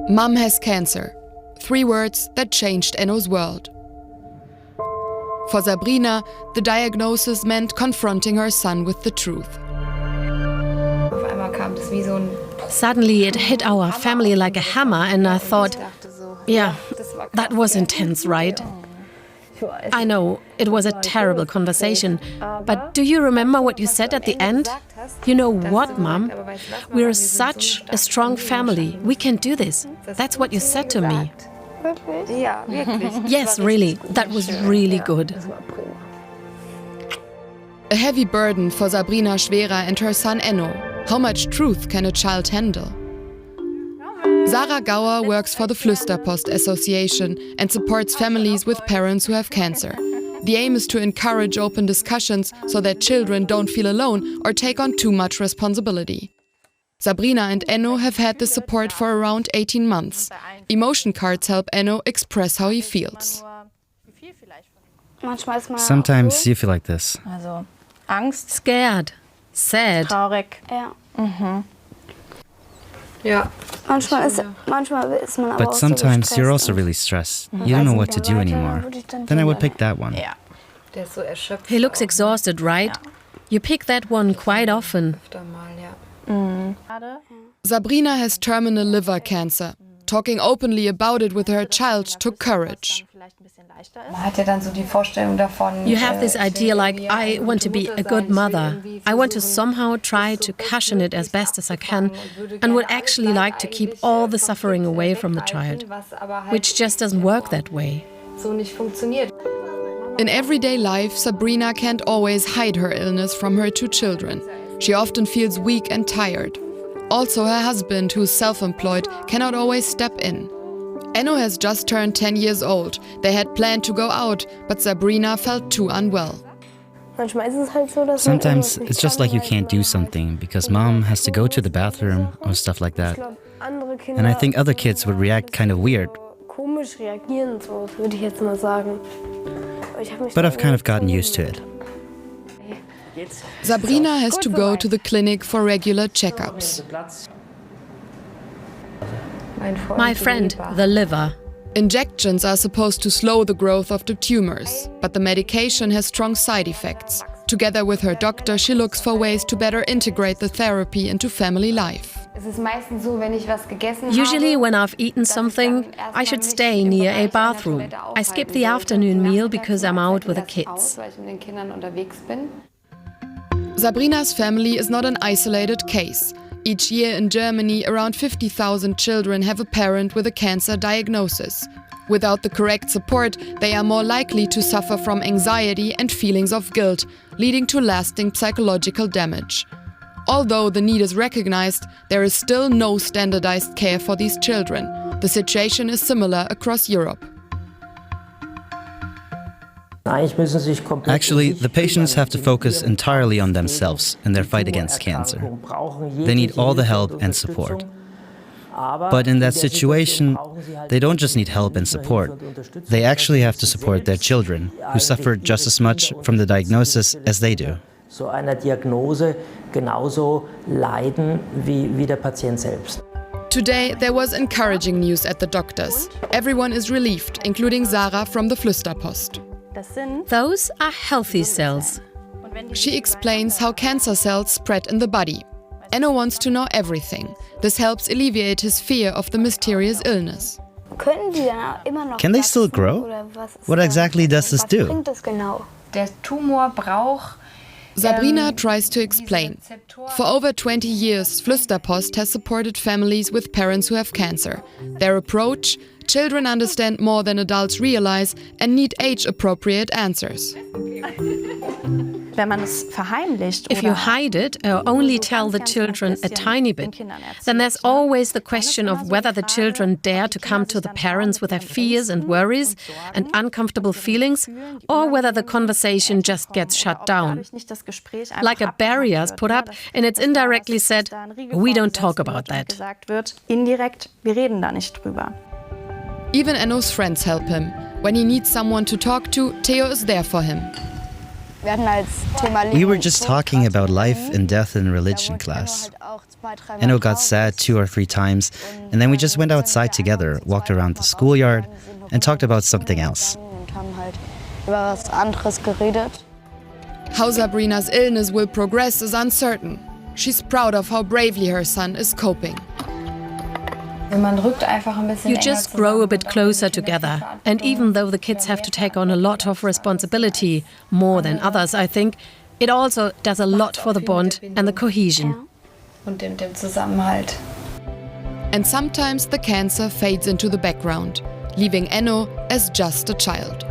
Mum has cancer. 3 words that changed Enno's world. For Sabrina, the diagnosis meant confronting her son with the truth. Suddenly it hit our family like a hammer and I thought, yeah, that was intense, right? I know, it was a terrible conversation, but do you remember what you said at the end? You know what, Mum? We're such a strong family. We can do this. That's what you said to me. Yes, really. That was really good. A heavy burden for Sabrina Schwerer and her son Enno. How much truth can a child handle? Sarah Gauer works for the Flüsterpost Association and supports families with parents who have cancer. The aim is to encourage open discussions so that children don't feel alone or take on too much responsibility. Sabrina and Enno have had this support for around 18 months. Emotion cards help Enno express how he feels. Sometimes you feel like this. Scared, sad. But sometimes you're also really stressed. You don't know what to do anymore. Then I would pick that one. He looks exhausted, right? You pick that one quite often. Sabrina has terminal liver cancer. Talking openly about it with her child took courage. You have this idea like, I want to be a good mother. I want to somehow try to cushion it as best as I can and would actually like to keep all the suffering away from the child, which just doesn't work that way. In everyday life, Sabrina can't always hide her illness from her 2 children. She often feels weak and tired. Also, her husband, who's self-employed, cannot always step in. Enno has just turned 10 years old. They had planned to go out, but Sabrina felt too unwell. Sometimes it's just like you can't do something because mom has to go to the bathroom or stuff like that. And I think other kids would react kind of weird. But I've kind of gotten used to it. Sabrina has to go to the clinic for regular checkups. My friend, the liver. Injections are supposed to slow the growth of the tumors, but the medication has strong side effects. Together with her doctor, she looks for ways to better integrate the therapy into family life. Usually when I've eaten something, I should stay near a bathroom. I skip the afternoon meal because I'm out with the kids. Sabrina's family is not an isolated case. Each year in Germany, around 50,000 children have a parent with a cancer diagnosis. Without the correct support, they are more likely to suffer from anxiety and feelings of guilt, leading to lasting psychological damage. Although the need is recognized, there is still no standardized care for these children. The situation is similar across Europe. Actually, the patients have to focus entirely on themselves in their fight against cancer. They need all the help and support. But in that situation, they don't just need help and support. They actually have to support their children, who suffer just as much from the diagnosis as they do. Today, there was encouraging news at the doctors. Everyone is relieved, including Sarah from the Flüsterpost. Those are healthy cells. She explains how cancer cells spread in the body. Enno wants to know everything. This helps alleviate his fear of the mysterious illness. Can they still grow? What exactly does this do? Sabrina tries to explain. For over 20 years, Flüsterpost has supported families with parents who have cancer. Their approach? Children understand more than adults realize and need age-appropriate answers. If you hide it or only tell the children a tiny bit, then there's always the question of whether the children dare to come to the parents with their fears and worries and uncomfortable feelings, or whether the conversation just gets shut down. Like a barrier is put up and it's indirectly said, we don't talk about that. Even Enno's friends help him. When he needs someone to talk to, Theo is there for him. We were just talking about life and death in religion class. Enno got sad 2 or 3 times, and then we just went outside together, walked around the schoolyard, and talked about something else. How Sabrina's illness will progress is uncertain. She's proud of how bravely her son is coping. You just grow a bit closer together. And even though the kids have to take on a lot of responsibility, more than others, I think, it also does a lot for the bond and the cohesion. And sometimes the cancer fades into the background, leaving Enno as just a child.